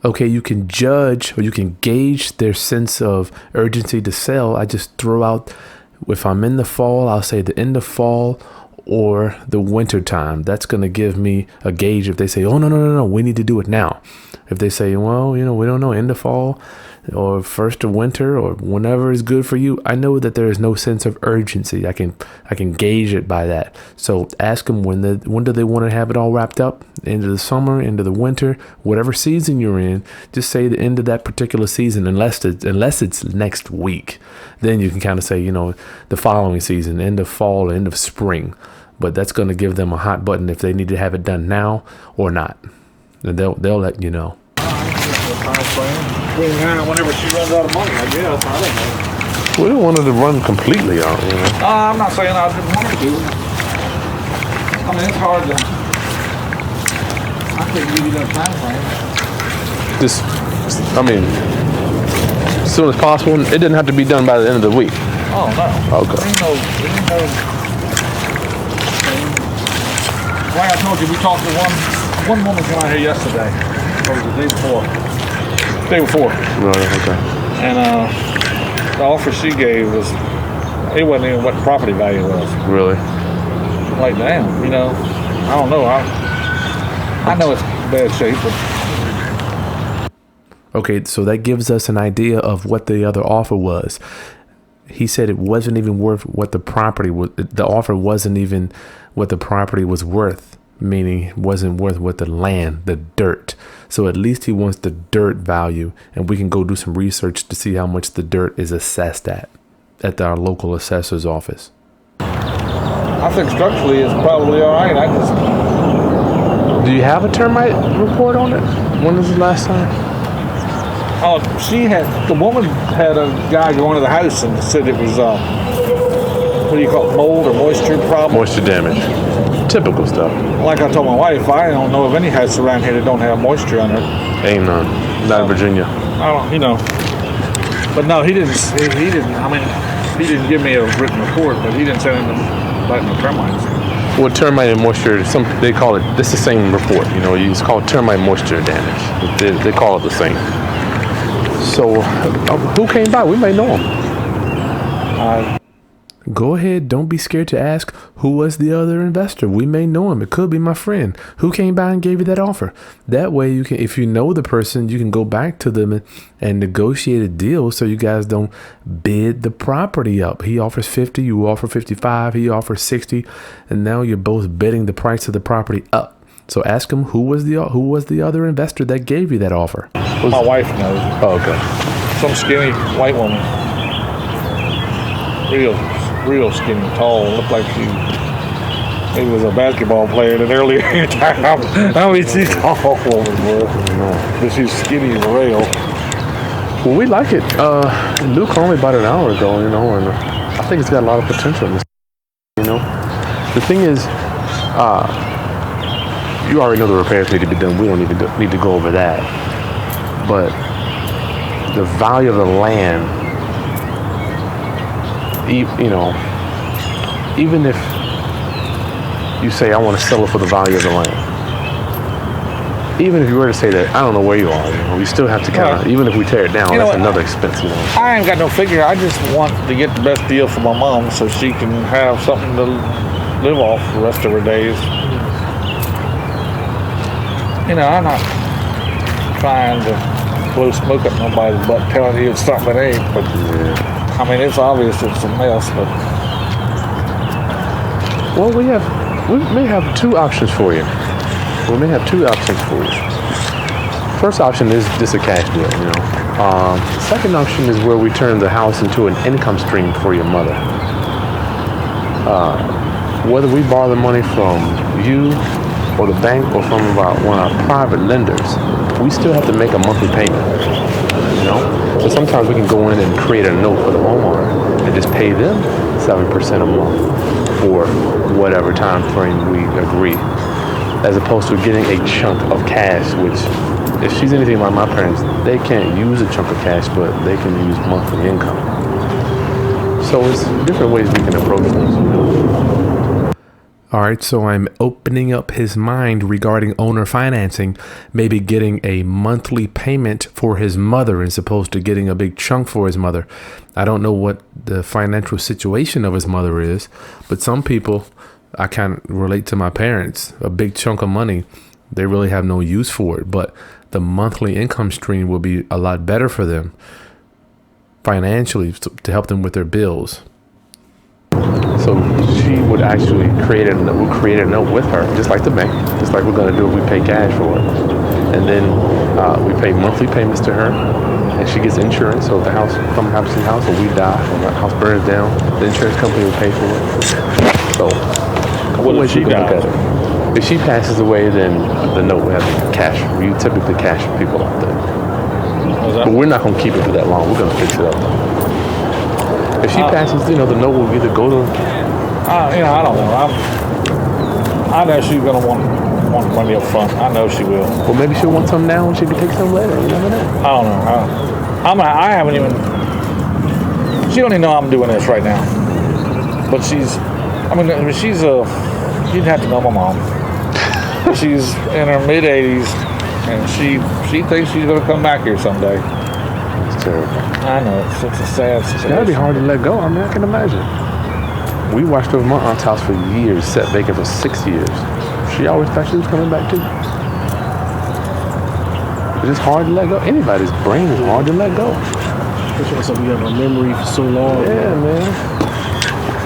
Okay, you can judge or you can gauge their sense of urgency to sell. I just throw out, if I'm in the fall, I'll say the end of fall or the winter time. That's going to give me a gauge if they say, oh, no, we need to do it now. If they say, well, we don't know, end of fall or first of winter or whenever is good for you, I know that there is no sense of urgency. I can gauge it by that. So ask them when do they want to have it all wrapped up? Into the summer, into the winter, whatever season you're in. Just say the end of that particular season, unless it's next week. Then you can kind of say, the following season, end of fall, end of spring. But that's going to give them a hot button if they need to have it done now or not. And they'll let you know. Whenever she runs out of money, I guess. I don't know. We don't want her to run completely out, I'm not saying I didn't want her to. I mean, it's hard to. I couldn't give you that time frame. As soon as possible. It didn't have to be done by the end of the week. Oh, no. Okay. There ain't no. Like I told you, we talked to one woman came out here yesterday. Or the day before. Day before. Right, okay. And the offer she gave it wasn't even what the property value was. Really? Like, damn, I don't know. I know it's bad shape, but. Okay, so that gives us an idea of what the other offer was. He said it wasn't even worth what the property was. The offer wasn't even what the property was worth, meaning it wasn't worth what the land, the dirt. So at least he wants the dirt value, and we can go do some research to see how much the dirt is assessed at our local assessor's office. I think structurally it's probably all right. Do you have a termite report on it? When was the last time? Oh, the woman had a guy go into the house and said it was, what do you call it, mold or moisture problem? Moisture damage. Typical stuff. Like I told my wife, I don't know of any house around here that don't have moisture under it. Ain't none. Not in Virginia. I don't, But no, he didn't, he didn't give me a written report, but he didn't say anything about no termites. Well, termite and moisture, they call it, it's the same report, it's called termite moisture damage. They call it the same. So, who came by? We may know him. Go ahead. Don't be scared to ask who was the other investor. We may know him. It could be my friend. Who came by and gave you that offer? That way, you can, if you know the person, you can go back to them and negotiate a deal so you guys don't bid the property up. He offers 50, you offer 55, he offers 60, and now you're both bidding the price of the property up. So ask him who was the other investor that gave you that offer. My wife knows. Oh, okay. Some skinny white woman. Real skinny, tall. Looked like she he was a basketball player in an earlier time. I mean, she's all over the world. But she's skinny as a rail. Well, we like it. Lou called me about an hour ago, and I think it's got a lot of potential in this, The thing is, you already know the repairs need to be done. We don't need to go over that. But the value of the land, even if you say, I want to sell it for the value of the land, even if you were to say that, I don't know where you are, you still have to kind of, even if we tear it down, that's another expense, I ain't got no figure. I just want to get the best deal for my mom so she can have something to live off the rest of her days. I'm not trying to blow smoke up nobody's butt telling you it's something it ain't, but I mean, it's obvious it's a mess, but. Well, we may have two options for you. First option is just a cash deal, Second option is where we turn the house into an income stream for your mother. Whether we borrow the money from you or the bank or from one of our private lenders, we still have to make a monthly payment, So sometimes we can go in and create a note for the homeowner and just pay them 7% a month for whatever time frame we agree, as opposed to getting a chunk of cash, which, if she's anything like my parents, they can't use a chunk of cash, but they can use monthly income. So it's different ways we can approach things. All right, so I'm opening up his mind regarding owner financing, maybe getting a monthly payment for his mother as opposed to getting a big chunk for his mother. I don't know what the financial situation of his mother is, but some people, I can't relate to my parents, a big chunk of money, they really have no use for it, but the monthly income stream will be a lot better for them financially to help them with their bills. So she would actually create a note with her, just like the bank, just like we're going to do if we pay cash for it. And then we pay monthly payments to her, and she gets insurance. So if the house, something happens to the house, or we die, or the house burns down, the insurance company will pay for it. So a couple ways you can look at it. If she passes away, then the note will have cash. We typically cash people like that. But we're not going to keep it for that long. We're going to fix it up. If she passes, the note will either go to. I don't know. I know she's gonna want money up front. I know she will. Well, maybe she'll want some now and she can take some later. You never know. I don't know. I haven't even. She don't even know I'm doing this right now. But she's. You'd have to know my mom. She's in her mid-80s, and she thinks she's gonna come back here someday. It's terrible. I know, it's a sad situation. It's gotta be hard to let go. I mean, I can imagine. We watched over my aunt's house for years, sat vacant for 6 years. She always thought she was coming back too. It's just hard to let go. Anybody's brain is hard to let go. So we have a memory for so long. Yeah, man.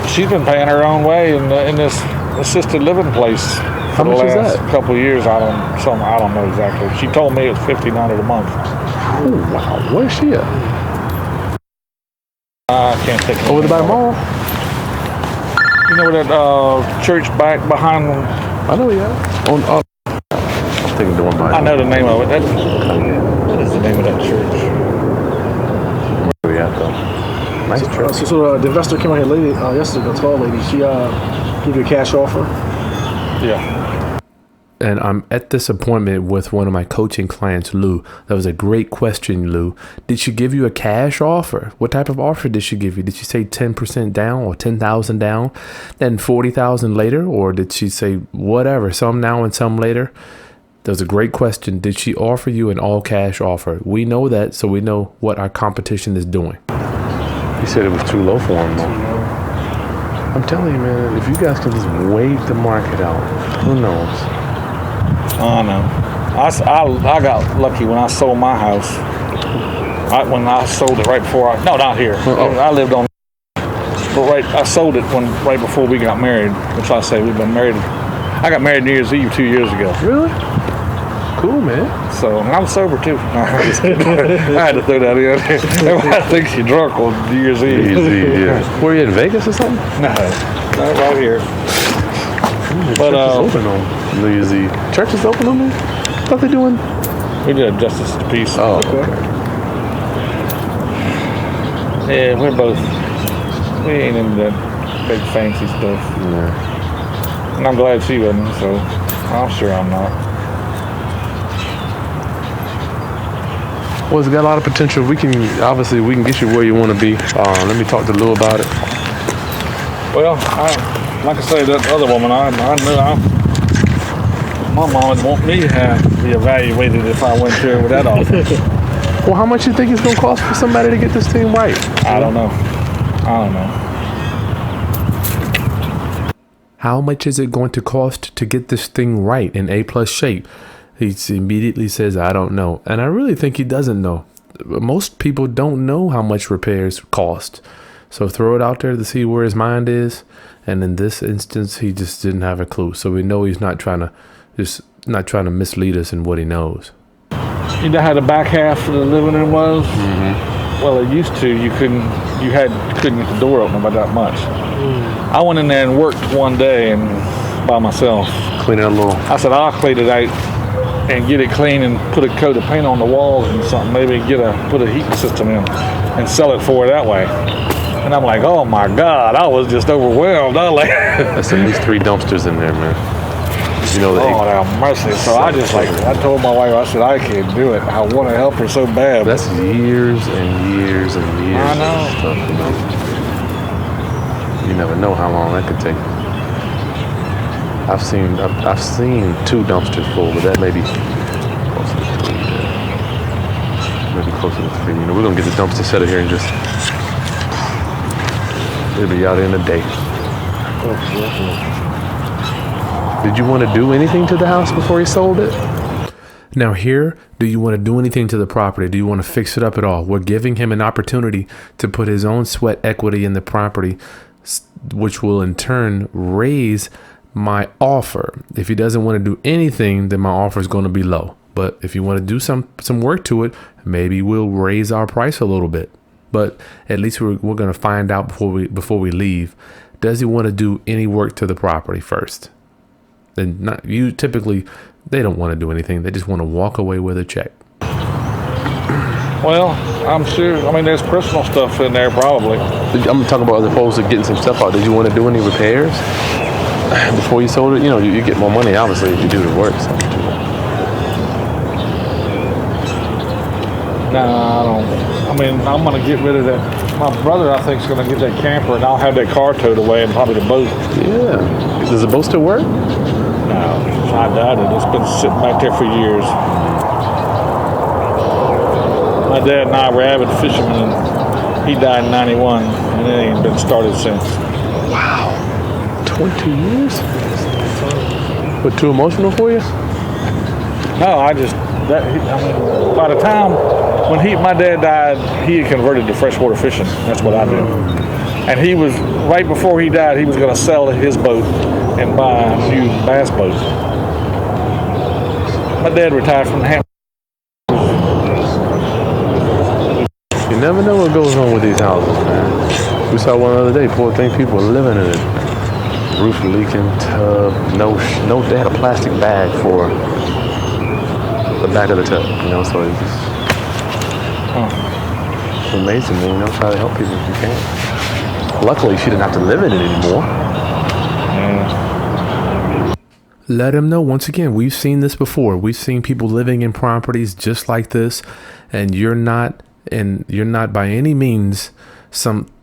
She's been paying her own way in this assisted living place How for the much is last that? couple of years. I don't know exactly. She told me it's $1,500 a month. Oh, wow. Where's she at? I can't think of it. Over there by the mall? You know where that church back behind them? I know, yeah. I'm thinking the one by. I know the name of it. What is the name of that church? Where we at, though? Nice church. So the investor came out here lady, yesterday, the tall lady. She gave you a cash offer. Yeah. And I'm at this appointment with one of my coaching clients, Lou. That was a great question, Lou. Did she give you a cash offer? What type of offer did she give you? Did she say 10% down or 10,000 down, then 40,000 later? Or did she say whatever, some now and some later? That was a great question. Did she offer you an all cash offer? We know that, so we know what our competition is doing. He said it was too low for him, though. I'm telling you, man, if you guys can just wait the market out, who knows? I know. I got lucky when I sold my house. When I sold it right before not here. I lived on. But I sold it right before we got married, which I say we've been married. I got married New Year's Eve 2 years ago. Really? Cool, man. So, and I'm sober too. I had to throw that in. Everybody thinks you're drunk on New Year's Eve. Yeah. Were you in Vegas or something? No, right here. But Church is open on New Year's Eve. Church is open on New Year's Eve? I thought they doing. we did Justice of the Peace. Oh, okay. Yeah, we ain't into that big fancy stuff. Yeah. And I'm glad she wasn't, so I'm sure I'm not. Well, it's got a lot of potential. We can get you where you want to be. Let me talk to Lou about it. Well, like I say, that other woman, I knew my mom would want me to be evaluated if I went there with that offer. Well, how much you think it's gonna cost for somebody to get this thing right? I don't know. How much is it going to cost to get this thing right in A+ shape? He immediately says, I don't know. And I really think he doesn't know. Most people don't know how much repairs cost. So throw it out there to see where his mind is. And in this instance, he just didn't have a clue. So we know he's not trying to mislead us in what he knows. You know how the back half of the living room was? Mm-hmm. Well, it used to. You couldn't get the door open by that much. I went in there and worked one day and by myself. Clean it a little. I said, I'll clean it out and get it clean and put a coat of paint on the walls and something. Maybe put a heating system in and sell it for that way. And I'm like, oh my God, I was just overwhelmed. I was like, That's at least 3 dumpsters in there, man. You know, oh, now mercy. So I told my wife, I said, I can't do it. I want to help her so bad. that's years and years and years. I know. Of stuff, you never know how long that could take. I've seen 2 dumpsters full, but that may be closer to 3. Maybe closer to 3. You know, we're gonna get the dumpster set of here and just it'll be out in a day. Did you want to do anything to the house before he sold it? Now here, do you want to do anything to the property? Do you want to fix it up at all? We're giving him an opportunity to put his own sweat equity in the property, which will in turn raise my offer. If he doesn't want to do anything, then my offer is going to be low. But if you want to do some work to it, maybe we'll raise our price a little bit. But at least we're going to find out before we leave. Does he want to do any work to the property first? Then typically they don't want to do anything. They just want to walk away with a check. Well, I'm sure. I mean, there's personal stuff in there probably. I'm talking about as opposed to getting some stuff out. Did you want to do any repairs before you sold it? You know, you get more money obviously if you do the work. So. Nah, I don't. I mean, I'm going to get rid of that. My brother, I think, is going to get that camper, and I'll have that car towed away and probably the boat. Yeah. Does the boat still work? No, I doubt it. It's been sitting back there for years. My dad and I were avid fishermen, and he died in 91, and it ain't been started since. Wow. 20 years? But too emotional for you? No, by the time when my dad died, he had converted to freshwater fishing. That's what I did. And he was, right before he died, he was going to sell his boat and buy a new bass boat. My dad retired from the Hamptons. You never know what goes on with these houses, man. We saw one the other day, poor thing, people living in it. Roof leaking, tub, no, they had a plastic bag for the back of the tub, you know, so it's just it's amazing, man, you know, try to help people if you can. Luckily, she didn't have to live in it anymore. Let him know. Once again, we've seen this before. We've seen people living in properties just like this, and you're not by any means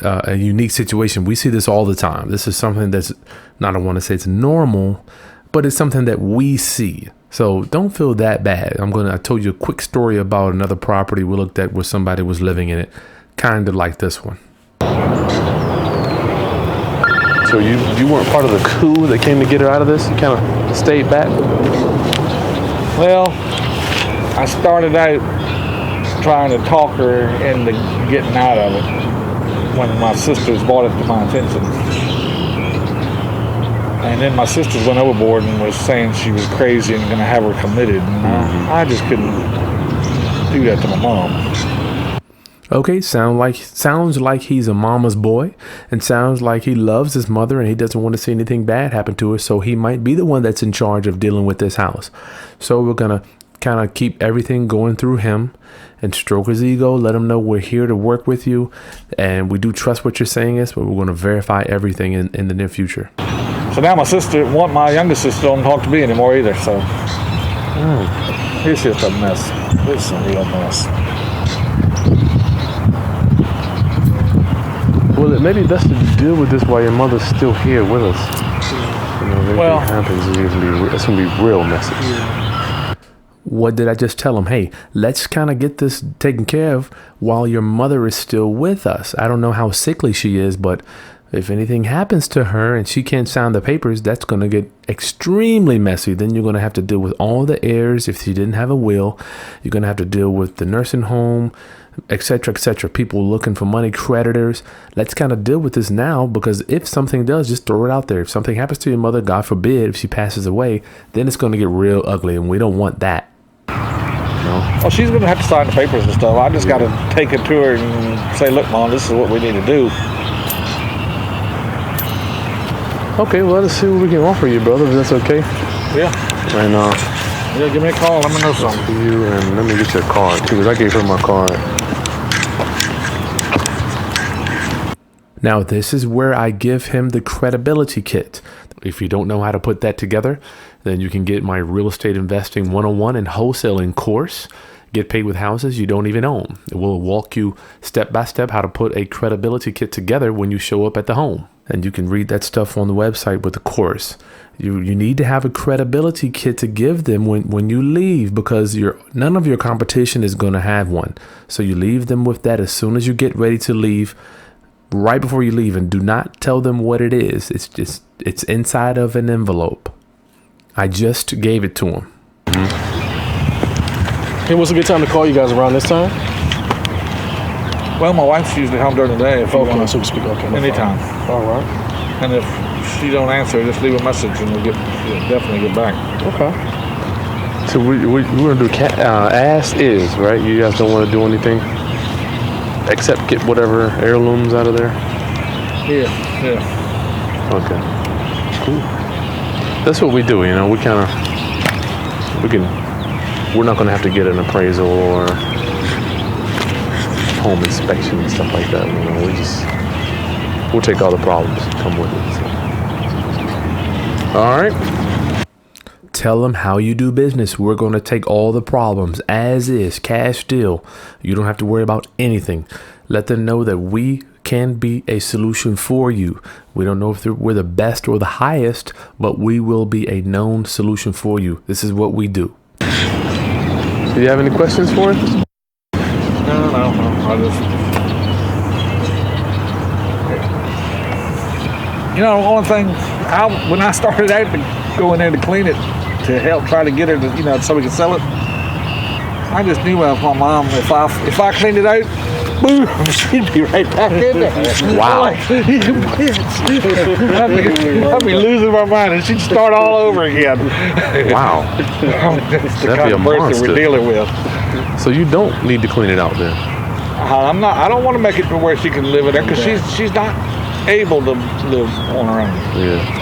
a unique situation. We see this all the time. This is something that's not, I want to say it's normal, but it's something that we see. So don't feel that bad. I told you a quick story about another property we looked at where somebody was living in it, kind of like this one. So you weren't part of the coup that came to get her out of this? You kind of stayed back? Well, I started out trying to talk her into getting out of it when my sisters brought it to my attention. And then my sisters went overboard and was saying she was crazy and going to have her committed. And I just couldn't do that to my mom. Okay, sounds like he's a mama's boy, and sounds like he loves his mother and he doesn't want to see anything bad happen to her, so he might be the one that's in charge of dealing with this house. So we're gonna kind of keep everything going through him and stroke his ego, let him know we're here to work with you, and we do trust what you're saying is, but we're going to verify everything in the near future. So now my youngest sister don't talk to me anymore either, so. It's just a mess. It's a real mess. Well, it may be best to deal with this while your mother's still here with us. You know, if anything happens, it's gonna be real messy. What did I just tell him? Hey, let's kind of get this taken care of while your mother is still with us. I don't know how sickly she is, but if anything happens to her and she can't sign the papers, that's going to get extremely messy. Then you're going to have to deal with all the heirs. If she didn't have a will, you're going to have to deal with the nursing home, etc., etc. People looking for money, creditors. Let's kind of deal with this now, because if something does, just throw it out there. If something happens to your mother, God forbid, if she passes away, then it's going to get real ugly, and we don't want that. Well, she's going to have to sign the papers and stuff. I just got to take it to her and say, look, Mom, this is what we need to do. Okay, well, let's see what we can offer you, brother, if that's okay. Yeah. And Yeah, give me a call. Let me know something. to you, and let me get your card too, because I gave her my card. Now, this is where I give him the credibility kit. If you don't know how to put that together, then you can get my Real Estate Investing 101 and Wholesaling course. Get paid with houses you don't even own. It will walk you step by step how to put a credibility kit together when you show up at the home. And you can read that stuff on the website with the course. You need to have a credibility kit to give them when you leave, because none of your competition is going to have one. So you leave them with that as soon as you get ready to leave, right before you leave, and do not tell them what it is. It's inside of an envelope. I just gave it to him. Hey, what's a good time to call you guys around this time? Well, my wife's usually home during the day. If you Okay, want so to speak. Okay. no anytime. problem. All right. And if she don't answer, just leave a message and we'll definitely get back. Okay. So we're going to do as is, right? You guys don't want to do anything except get whatever heirlooms out of there? Yeah. Okay. Cool. That's what we do, you know. We're not going to have to get an appraisal or home inspection and stuff like that. You know, we'll take all the problems that come with it. So. All right. Tell them how you do business. We're going to take all the problems as is, cash deal. You don't have to worry about anything. Let them know that we can be a solution for you. We don't know if we're the best or the highest, but we will be a known solution for you. This is what we do. Do you have any questions for us? No. I just, the only thing, when I started out to go in there to clean it, to help try to get her to, so we could sell it, I just knew my mom, if I cleaned it out, boom, she'd be right back in there. Wow. I'd be losing my mind, and she'd start all over again. Wow. That's the That'd kind be a of person monster. we're dealing with. So you don't need to clean it out then? I don't want to make it to where she can live in there, because she's not able to live on her own. Yeah.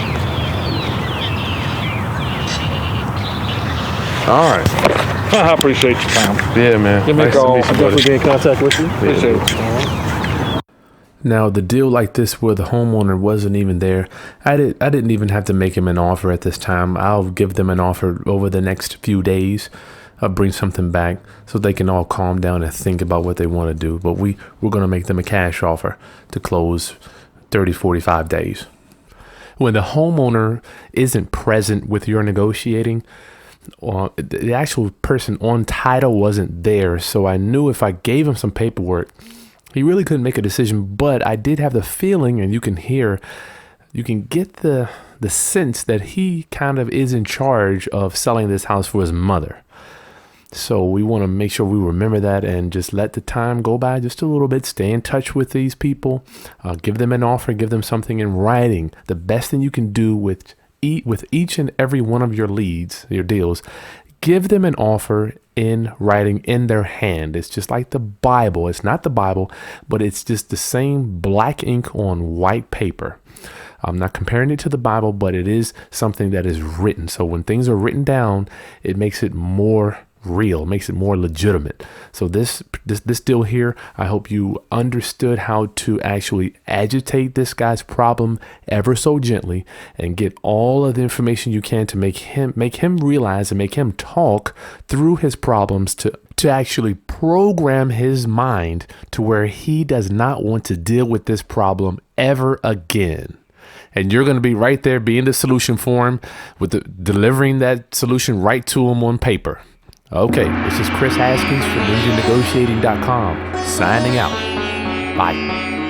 All right. I appreciate your time. Yeah, man. Give me a Nice to call. meet you, I'll buddy. definitely get in contact with you. Appreciate it. Now, the deal like this where the homeowner wasn't even there, I didn't even have to make him an offer at this time. I'll give them an offer over the next few days. I'll bring something back so they can all calm down and think about what they want to do. But we're going to make them a cash offer to close 30, 45 days. When the homeowner isn't present with your negotiating, the actual person on title wasn't there, so I knew if I gave him some paperwork, he really couldn't make a decision. But I did have the feeling, and you can get the sense that he kind of is in charge of selling this house for his mother. So we want to make sure we remember that and just let the time go by just a little bit. Stay in touch with these people. Give them an offer. Give them something in writing. The best thing you can do with each and every one of your leads, your deals, give them an offer in writing in their hand. It's just like the Bible. It's not the Bible, but it's just the same black ink on white paper. I'm not comparing it to the Bible, but it is something that is written. So when things are written down, it makes it more real, makes it more legitimate. So this deal here, I hope you understood how to actually agitate this guy's problem ever so gently and get all of the information you can to make him realize and make him talk through his problems to actually program his mind to where he does not want to deal with this problem ever again. And you're going to be right there being the solution for him delivering that solution right to him on paper. Okay, this is Chris Haskins from NinjaNegotiating.com signing out. Bye.